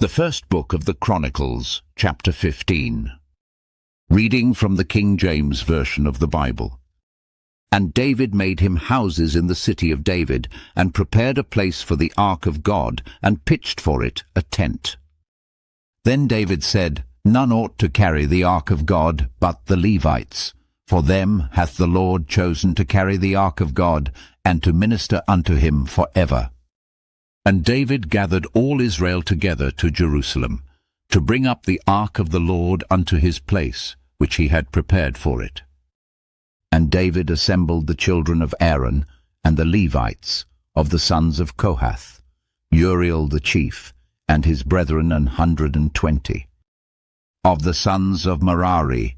The first book of the Chronicles, chapter 15. Reading from the King James Version of the Bible. And David made him houses in the city of David, and prepared a place for the ark of God, and pitched for it a tent. Then David said, None ought to carry the ark of God but the Levites. For them hath the Lord chosen to carry the ark of God, and to minister unto him for ever. And David gathered all Israel together to Jerusalem, to bring up the ark of the Lord unto his place, which he had prepared for it. And David assembled the children of Aaron, and the Levites, of the sons of Kohath, Uriel the chief, and his brethren 120. Of the sons of Merari,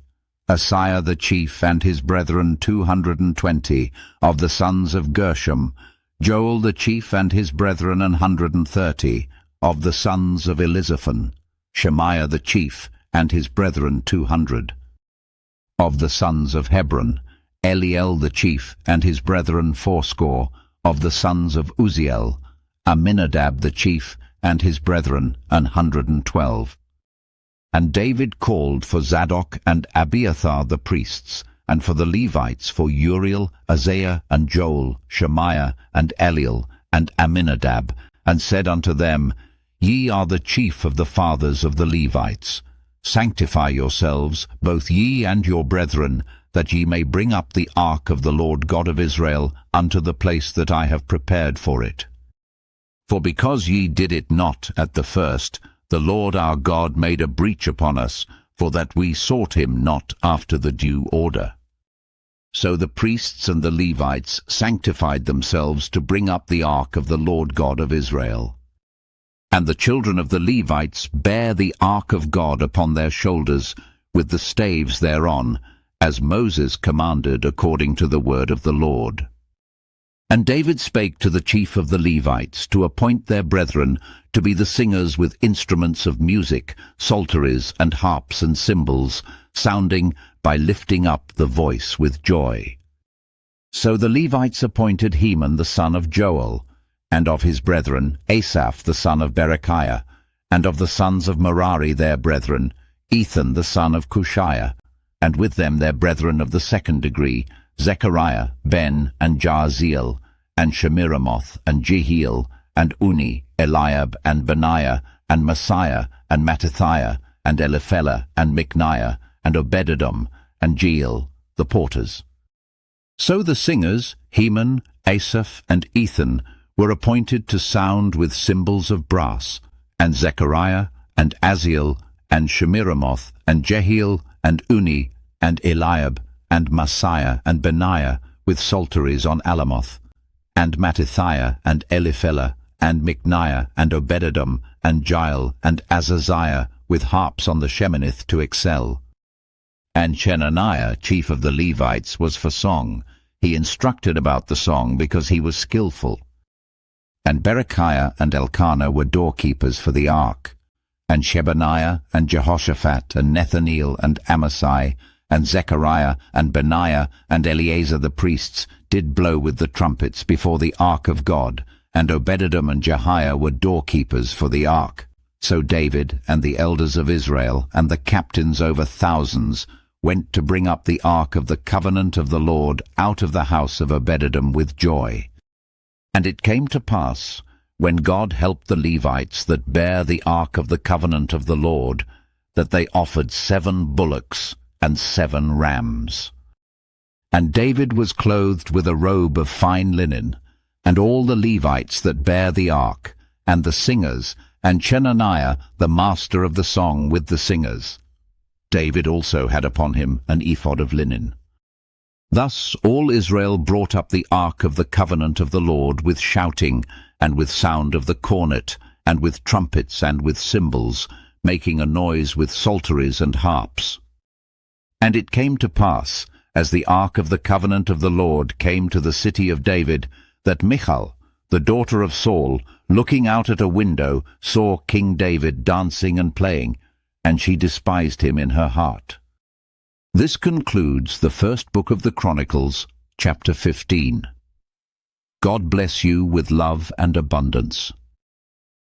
Asaiah the chief, and his brethren 220. Of the sons of Gershom, Joel the chief, and his brethren 130. Of the sons of Elizaphan, Shemaiah the chief, and his brethren 200. Of the sons of Hebron, Eliel the chief, and his brethren 80. Of the sons of Uziel, Aminadab the chief, and his brethren 112. And David called for Zadok and Abiathar the priests, and for the Levites for Uriel, Asaiah, and Joel, Shemaiah, and Eliel, and Aminadab, and said unto them, Ye are the chief of the fathers of the Levites. Sanctify yourselves, both ye and your brethren, that ye may bring up the ark of the Lord God of Israel unto the place that I have prepared for it. For because ye did it not at the first, the Lord our God made a breach upon us, for that we sought him not after the due order. So the priests and the Levites sanctified themselves to bring up the ark of the Lord God of Israel. And the children of the Levites bare the ark of God upon their shoulders, with the staves thereon, as Moses commanded according to the word of the Lord. And David spake to the chief of the Levites to appoint their brethren to be the singers with instruments of music, psalteries, and harps and cymbals, sounding by lifting up the voice with joy. So the Levites appointed Heman the son of Joel, and of his brethren Asaph the son of Berechiah, and of the sons of Merari their brethren Ethan the son of Cushiah, and with them their brethren of the second degree, Zechariah, Ben, and Jaaziel, and Shemiramoth, and Jehiel, and Uni, Eliab, and Benaiah, and Messiah, and Mattithiah, and Eliphelah, and Micniah, and Obededom, and Jeiel, the porters. So the singers, Heman, Asaph, and Ethan, were appointed to sound with cymbals of brass, and Zechariah, and Aziel, and Shemiramoth, and Jehiel, and Uni, and Eliab, and Messiah, and Benaiah, with psalteries on Alamoth, and Mattithiah, and Eliphelah, and Micniah, and Obededom, and Jeiel, and Azaziah, with harps on the Sheminith to excel. And Chenaniah, chief of the Levites, was for song. He instructed about the song because he was skillful. And Berechiah and Elkanah were doorkeepers for the ark. And Shebaniah, and Jehoshaphat, and Nethaneel, and Amasai, and Zechariah, and Benaiah, and Eleazar the priests did blow with the trumpets before the ark of God, and Obededom and Jehiah were doorkeepers for the ark. So David and the elders of Israel and the captains over thousands went to bring up the ark of the covenant of the Lord out of the house of Obededom with joy. And it came to pass, when God helped the Levites that bare the ark of the covenant of the Lord, that they offered 7 bullocks and 7 rams. And David was clothed with a robe of fine linen, and all the Levites that bare the ark, and the singers, and Chenaniah the master of the song with the singers. David also had upon him an ephod of linen. Thus all Israel brought up the ark of the covenant of the Lord with shouting, and with sound of the cornet, and with trumpets, and with cymbals, making a noise with psalteries and harps. And it came to pass, as the ark of the covenant of the Lord came to the city of David, that Michal, the daughter of Saul, looking out at a window, saw King David dancing and playing, and she despised him in her heart. This concludes the first book of the Chronicles, chapter 15. God bless you with love and abundance.